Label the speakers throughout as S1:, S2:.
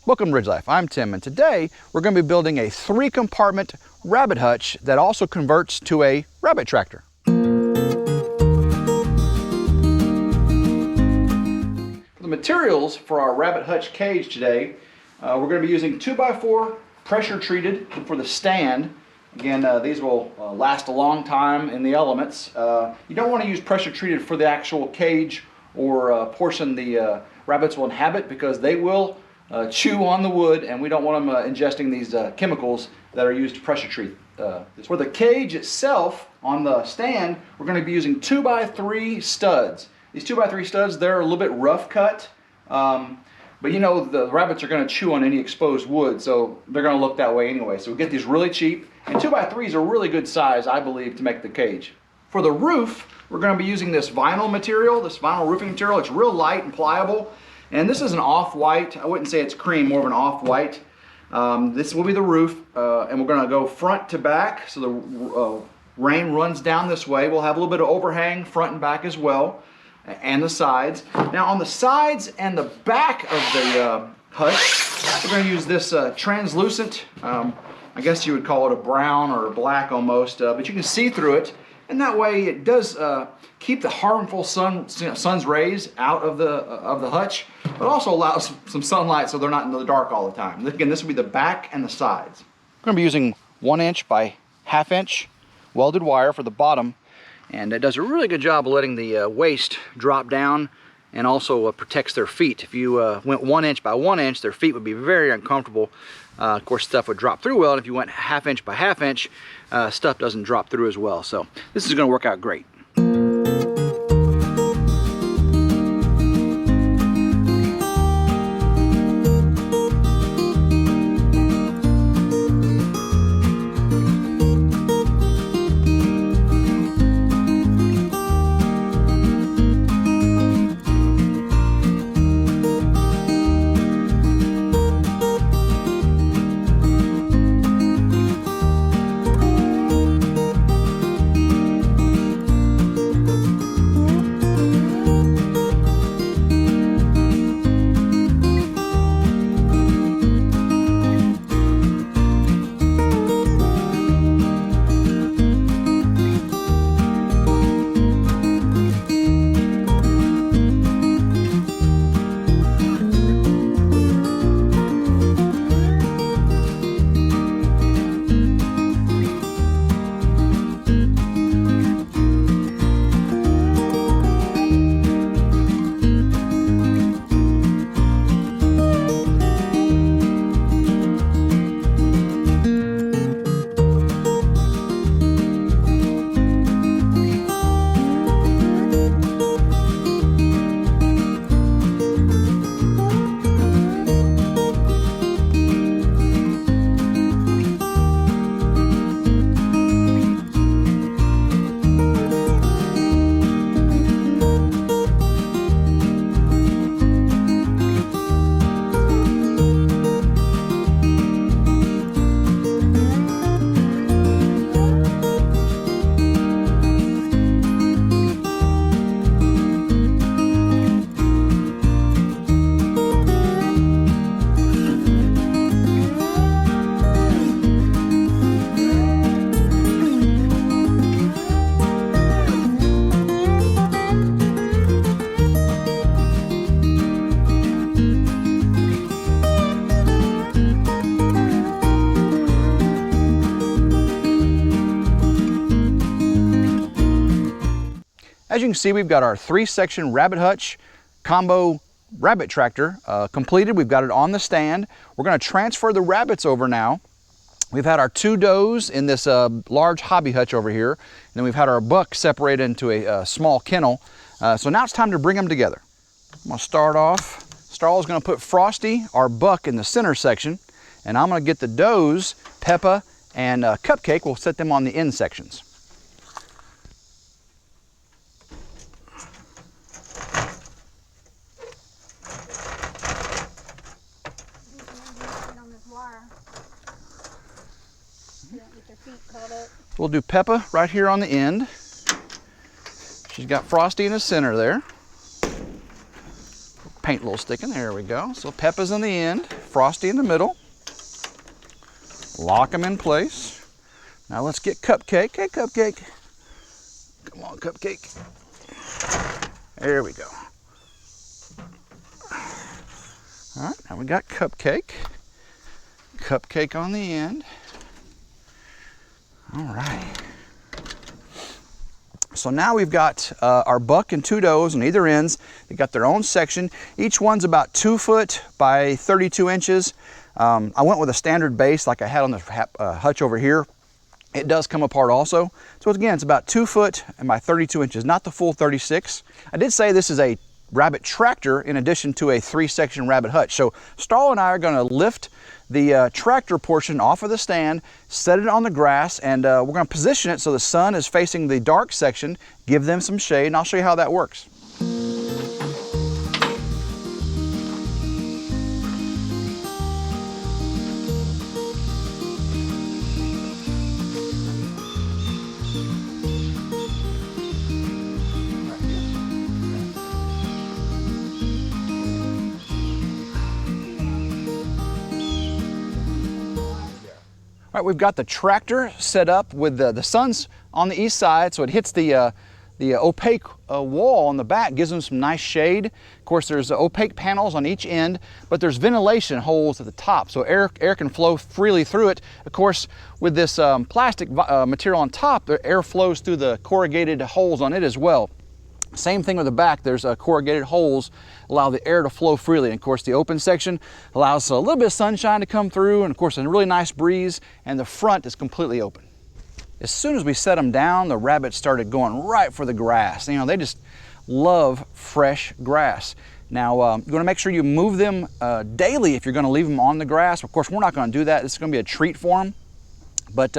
S1: Welcome to Ridge Life. I'm Tim, and today we're going to be building a 3-compartment rabbit hutch that also converts to a rabbit tractor. For the materials for our rabbit hutch cage today, we're going to be using 2x4 pressure treated for the stand. Again, these will last a long time in the elements. You don't want to use pressure treated for the actual cage or portion the rabbits will inhabit, because they will chew on the wood, and we don't want them ingesting these chemicals that are used to pressure treat. For the cage itself, on the stand, we're going to be using 2x3 studs. These 2x3 studs, they're a little bit rough cut. But you know, the rabbits are going to chew on any exposed wood, so they're going to look that way anyway. So we get these really cheap, and 2x3s are really good size, I believe, to make the cage. For the roof, we're going to be using this vinyl material, this vinyl roofing material. It's real light and pliable, and this is an off-white. I wouldn't say it's cream, more of an off-white. This will be the roof, and we're going to go front to back, so the rain runs down this way. We'll have a little bit of overhang front and back as well, and the sides. Now on the sides and the back of the hutch, we're going to use this translucent, I guess you would call it a brown or a black almost, but you can see through it, and that way it does keep the harmful sun's rays out of the hutch, but also allows some sunlight so they're not in the dark all the time. Again, this will be the back and the sides. We're going to be using 1 inch by 1/2 inch welded wire for the bottom. And it does a really good job of letting the waist drop down, and also protects their feet. If you went 1 inch by 1 inch, their feet would be very uncomfortable. Of course, stuff would drop through well, and if you went 1/2 inch by 1/2 inch, stuff doesn't drop through as well. So this is going to work out great. As you can see, we've got our 3-section rabbit hutch combo rabbit tractor completed. We've got it on the stand. We're going to transfer the rabbits over now. We've had our 2 does in this large hobby hutch over here, and then we've had our buck separated into a small kennel. So now it's time to bring them together. I'm going to start off. Starla's going to put Frosty, our buck, in the center section, and I'm going to get the does, Peppa and Cupcake. We'll set them on the end sections. We'll do Peppa right here on the end. She's got Frosty in the center there. Paint a little sticking, there we go. So Peppa's on the end. Frosty in the middle. Lock them in place. Now let's get Cupcake. Hey, Cupcake. Come on, Cupcake. There we go. All right, now we got Cupcake. Cupcake on the end. All right. So now we've got our buck and 2 does on either ends. They got their own section. Each one's about 2 foot by 32 inches. I went with a standard base like I had on the hutch over here. It does come apart also. So again, it's about 2 foot and by 32 inches, not the full 36. I did say this is a rabbit tractor in addition to a 3-section rabbit hutch. So Starla and I are going to lift the tractor portion off of the stand, set it on the grass, and we're going to position it so the sun is facing the dark section, give them some shade, and I'll show you how that works. All right, we've got the tractor set up with the sun's on the east side, so it hits the opaque wall on the back, gives them some nice shade. Of course, there's opaque panels on each end, but there's ventilation holes at the top, so air can flow freely through it. Of course, with this plastic material on top, the air flows through the corrugated holes on it as well. Same thing with the back, there's corrugated holes, allow the air to flow freely. And of course, the open section allows a little bit of sunshine to come through, and of course, a really nice breeze, and the front is completely open. As soon as we set them down, the rabbits started going right for the grass. You know, they just love fresh grass. Now, you're going to make sure you move them daily if you're going to leave them on the grass. Of course, we're not going to do that. This is going to be a treat for them. But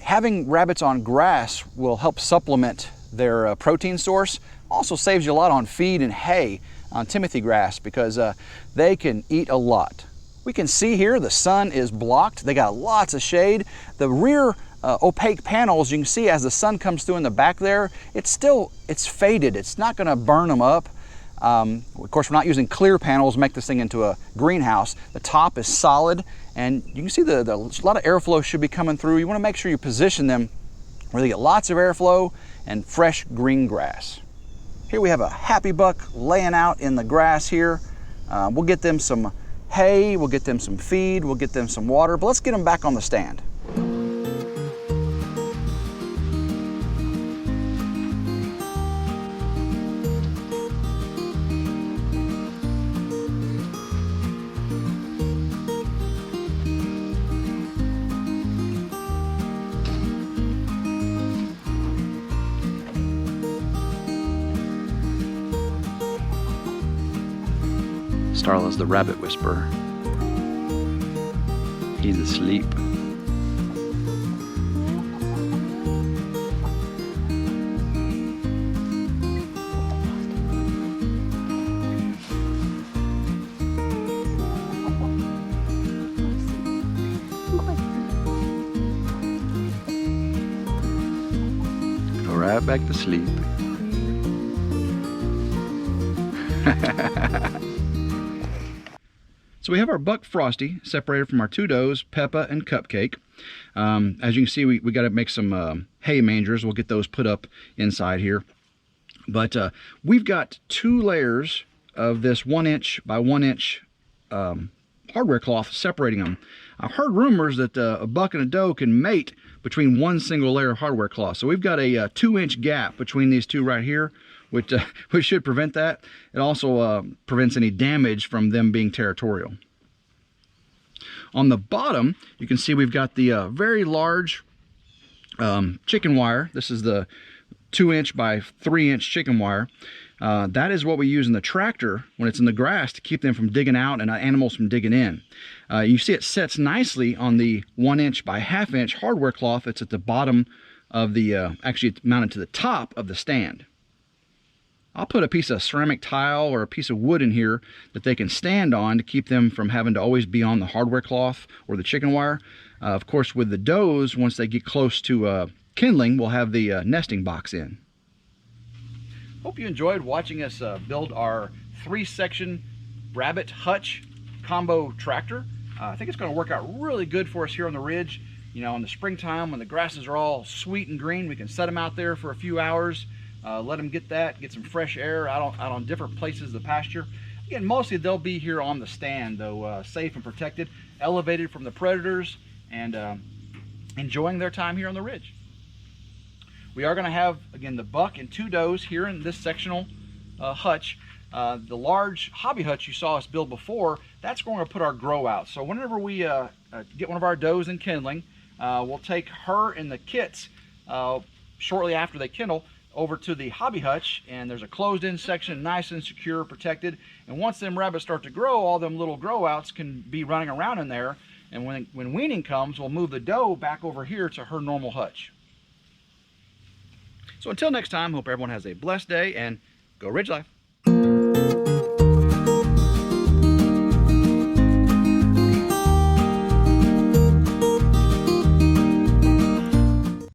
S1: having rabbits on grass will help supplement their protein source. Also saves you a lot on feed and hay on Timothy grass because they can eat a lot. We can see here the sun is blocked. They got lots of shade. The rear opaque panels, you can see as the sun comes through in the back there, it's faded. It's not going to burn them up. Of course, we're not using clear panels to make this thing into a greenhouse. The top is solid, and you can see a lot of airflow should be coming through. You want to make sure you position them where they get lots of airflow and fresh green grass. Here we have a happy buck laying out in the grass here. We'll get them some hay, we'll get them some feed, we'll get them some water, but let's get them back on the stand. Starla's the rabbit whisperer. He's asleep. Go right back to sleep. So we have our buck Frosty separated from our 2 does, Peppa and Cupcake. As you can see, we got to make some hay mangers. We'll get those put up inside here. But we've got 2 layers of this 1-inch by 1-inch hardware cloth separating them. I've heard rumors that a buck and a doe can mate between one single layer of hardware cloth. So we've got a 2-inch gap between these 2 right here, which should prevent that. It also prevents any damage from them being territorial. On the bottom, you can see we've got the very large chicken wire. This is the 2-inch by 3-inch chicken wire. That is what we use in the tractor when it's in the grass to keep them from digging out and animals from digging in. You see it sets nicely on the 1-inch by 1/2-inch hardware cloth. It's at the bottom of the, actually it's mounted to the top of the stand. I'll put a piece of ceramic tile or a piece of wood in here that they can stand on to keep them from having to always be on the hardware cloth or the chicken wire. Of course, with the does, once they get close to kindling, we'll have the nesting box in. Hope you enjoyed watching us build our 3-section rabbit hutch combo tractor. I think it's going to work out really good for us here on the ridge. You know, in the springtime when the grasses are all sweet and green, we can set them out there for a few hours, let them get some fresh air out on different places of the pasture. Again, mostly they'll be here on the stand though, safe and protected, elevated from the predators, and enjoying their time here on the ridge. We are going to have, again, the buck and 2 does here in this sectional hutch. The large hobby hutch you saw us build before, that's going to put our grow out. So whenever we get one of our does in kindling, we'll take her and the kits shortly after they kindle over to the hobby hutch, and there's a closed-in section, nice and secure, protected. And once them rabbits start to grow, all them little grow outs can be running around in there. And when weaning comes, we'll move the doe back over here to her normal hutch. So until next time, hope everyone has a blessed day, and go Ridge Life.